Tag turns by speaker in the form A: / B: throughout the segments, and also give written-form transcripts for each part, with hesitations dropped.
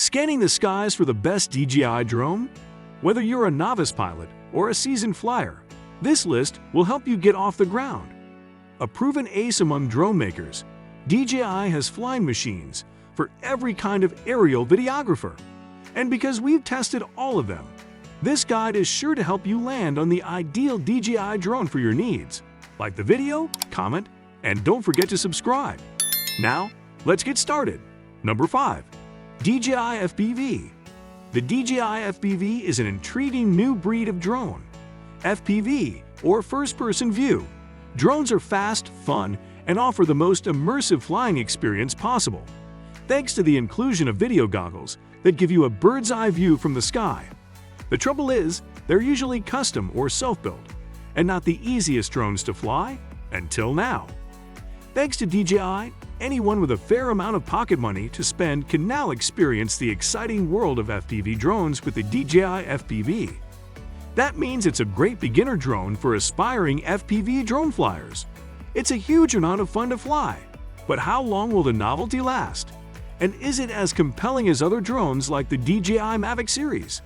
A: Scanning the skies for the best DJI drone? Whether you're a novice pilot or a seasoned flyer, this list will help you get off the ground. A proven ace among drone makers, DJI has flying machines for every kind of aerial videographer. And because we've tested all of them, this guide is sure to help you land on the ideal DJI drone for your needs. Like the video, comment, and don't forget to subscribe. Now, let's get started. Number 5. DJI FPV. The DJI FPV is an intriguing new breed of drone. FPV, or first-person view. Drones are fast, fun, and offer the most immersive flying experience possible, thanks to the inclusion of video goggles that give you a bird's-eye view from the sky. The trouble is, they're usually custom or self-built, and not the easiest drones to fly until now. Thanks to DJI, anyone with a fair amount of pocket money to spend can now experience the exciting world of FPV drones with the DJI FPV. That means it's a great beginner drone for aspiring FPV drone flyers. It's a huge amount of fun to fly, but how long will the novelty last? And is it as compelling as other drones like the DJI Mavic series?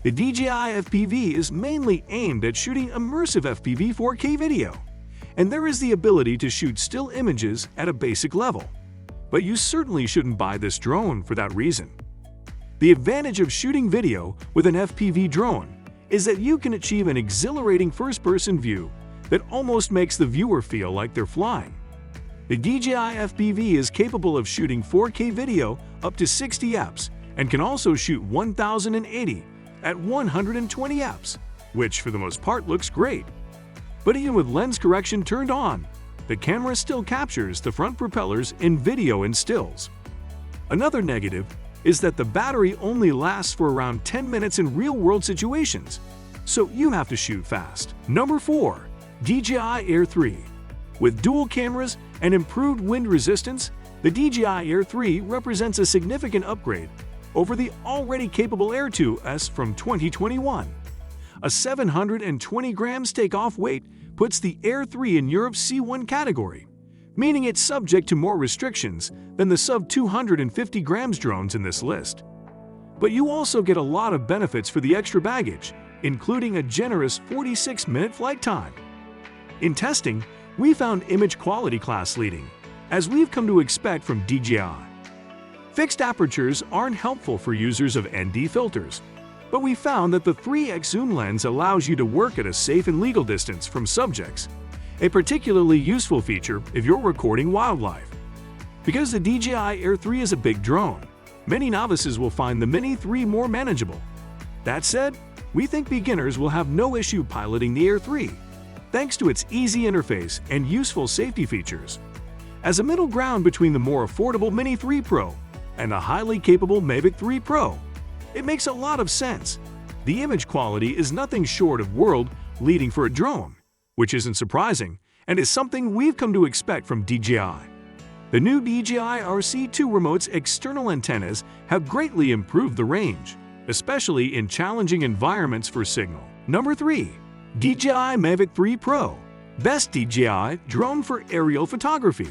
A: The DJI FPV is mainly aimed at shooting immersive FPV 4K video, and there is the ability to shoot still images at a basic level. But you certainly shouldn't buy this drone for that reason. The advantage of shooting video with an FPV drone is that you can achieve an exhilarating first-person view that almost makes the viewer feel like they're flying. The DJI FPV is capable of shooting 4K video up to 60 fps and can also shoot 1080 at 120 fps, which for the most part looks great. But even with lens correction turned on, the camera still captures the front propellers in video and stills. Another negative is that the battery only lasts for around 10 minutes in real-world situations, so you have to shoot fast. Number 4. DJI Air3. With dual cameras and improved wind resistance, the DJI Air3 represents a significant upgrade over the already capable Air2S from 2021. A 720 grams takeoff weight puts the Air3 in Europe's C1 category, meaning it's subject to more restrictions than the sub-250 grams drones in this list. But you also get a lot of benefits for the extra baggage, including a generous 46-minute flight time. In testing, we found image quality class leading, as we've come to expect from DJI. Fixed apertures aren't helpful for users of ND filters, but we found that the 3x zoom lens allows you to work at a safe and legal distance from subjects, a particularly useful feature if you're recording wildlife. Because the DJI Air3 is a big drone, many novices will find the Mini 3 more manageable. That said, we think beginners will have no issue piloting the Air3, thanks to its easy interface and useful safety features. As a middle ground between the more affordable Mini 3 Pro and the highly capable Mavic 3 Pro, it makes a lot of sense. The image quality is nothing short of world-leading for a drone, which isn't surprising and is something we've come to expect from DJI. The new DJI RC2 remote's external antennas have greatly improved the range, especially in challenging environments for signal. Number 3. DJI Mavic 3 Pro. Best DJI drone for aerial photography.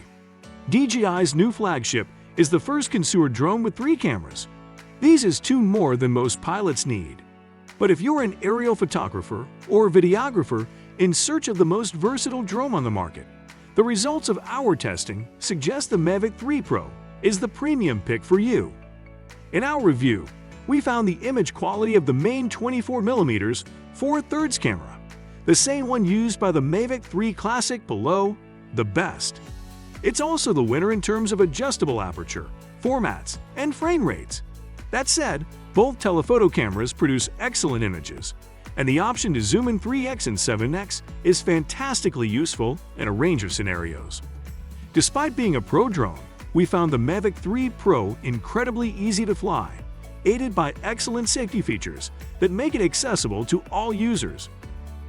A: DJI's new flagship is the first consumer drone with 3 cameras. These is 2 more than most pilots need. But if you're an aerial photographer or videographer in search of the most versatile drone on the market, the results of our testing suggest the Mavic 3 Pro is the premium pick for you. In our review, we found the image quality of the main 24mm 4/3 camera, the same one used by the Mavic 3 Classic below, the best. It's also the winner in terms of adjustable aperture, formats, and frame rates. That said, both telephoto cameras produce excellent images, and the option to zoom in 3x and 7x is fantastically useful in a range of scenarios. Despite being a pro drone, we found the Mavic 3 Pro incredibly easy to fly, aided by excellent safety features that make it accessible to all users.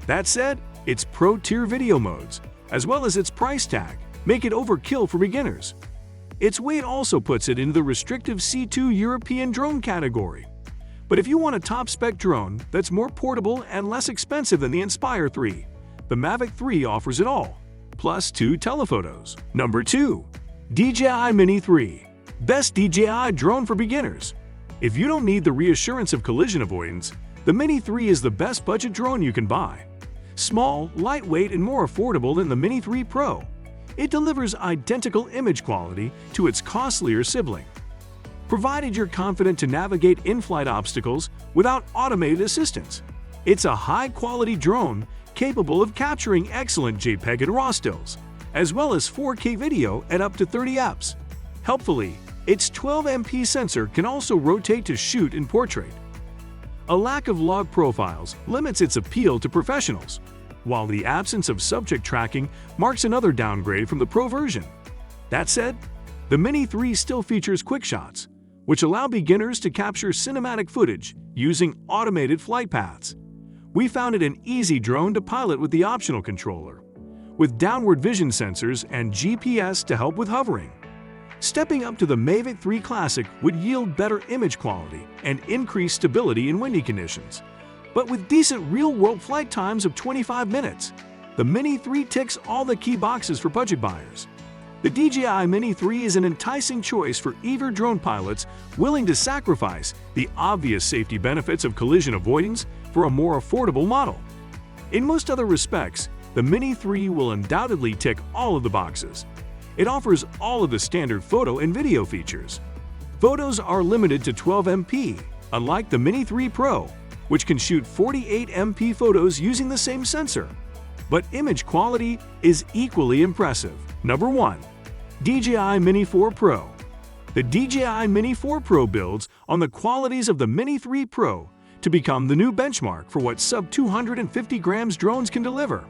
A: That said, its pro-tier video modes, as well as its price tag, make it overkill for beginners. Its weight also puts it into the restrictive C2 European drone category. But if you want a top-spec drone that's more portable and less expensive than the Inspire 3, the Mavic 3 offers it all, plus 2 telephotos. Number 2. DJI Mini 3. Best DJI drone for beginners. If you don't need the reassurance of collision avoidance, the Mini 3 is the best budget drone you can buy. Small, lightweight, and more affordable than the Mini 3 Pro, it delivers identical image quality to its costlier sibling. Provided you're confident to navigate in-flight obstacles without automated assistance, it's a high-quality drone capable of capturing excellent JPEG and RAW stills, as well as 4K video at up to 30 fps. Helpfully, its 12MP sensor can also rotate to shoot in portrait. A lack of log profiles limits its appeal to professionals, while the absence of subject tracking marks another downgrade from the Pro version. That said, the Mini 3 still features quick shots, which allow beginners to capture cinematic footage using automated flight paths. We found it an easy drone to pilot with the optional controller, with downward vision sensors and GPS to help with hovering. Stepping up to the Mavic 3 Classic would yield better image quality and increased stability in windy conditions. But with decent real-world flight times of 25 minutes, the Mini 3 ticks all the key boxes for budget buyers. The DJI Mini 3 is an enticing choice for eager drone pilots willing to sacrifice the obvious safety benefits of collision avoidance for a more affordable model. In most other respects, the Mini 3 will undoubtedly tick all of the boxes. It offers all of the standard photo and video features. Photos are limited to 12MP, unlike the Mini 3 Pro, which can shoot 48MP photos using the same sensor. But image quality is equally impressive. Number 1. DJI Mini 4 Pro. The DJI Mini 4 Pro builds on the qualities of the Mini 3 Pro to become the new benchmark for what sub-250 grams drones can deliver.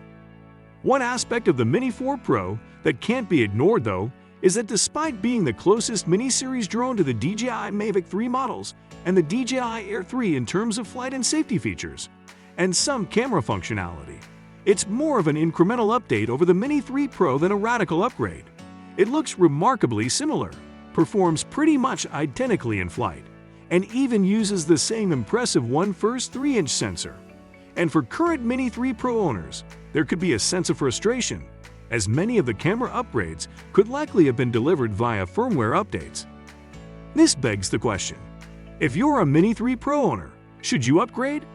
A: One aspect of the Mini 4 Pro that can't be ignored, though, is that despite being the closest mini-series drone to the DJI Mavic 3 models and the DJI Air3 in terms of flight and safety features, and some camera functionality, it's more of an incremental update over the Mini 3 Pro than a radical upgrade. It looks remarkably similar, performs pretty much identically in flight, and even uses the same impressive 1/1 3-inch sensor. And for current Mini 3 Pro owners, there could be a sense of frustration, as many of the camera upgrades could likely have been delivered via firmware updates. This begs the question: if you're a Mini 3 Pro owner, should you upgrade?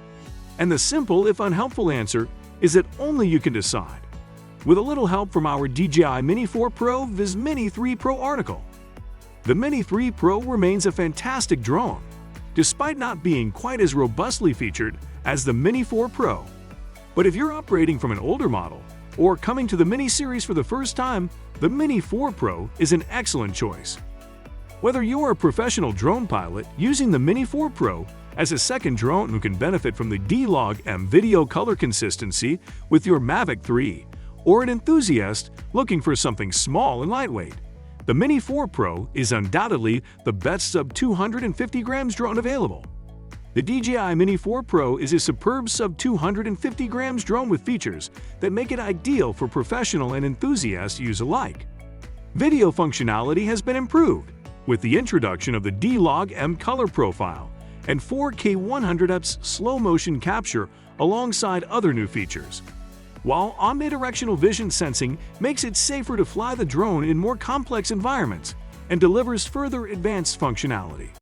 A: And the simple, if unhelpful answer is that only you can decide. With a little help from our DJI Mini 4 Pro vs Mini 3 Pro article. The Mini 3 Pro remains a fantastic drone, despite not being quite as robustly featured as the Mini 4 Pro. But if you're upgrading from an older model, or coming to the Mini series for the first time, the Mini 4 Pro is an excellent choice. Whether you're a professional drone pilot using the Mini 4 Pro as a second drone who can benefit from the D-Log-M video color consistency with your Mavic 3, or an enthusiast looking for something small and lightweight, the Mini 4 Pro is undoubtedly the best sub-250 grams drone available. The DJI Mini 4 Pro is a superb sub-250 grams drone with features that make it ideal for professional and enthusiast use alike. Video functionality has been improved with the introduction of the D-Log-M color profile and 4K 100fps slow-motion capture alongside other new features, while omnidirectional vision sensing makes it safer to fly the drone in more complex environments and delivers further advanced functionality.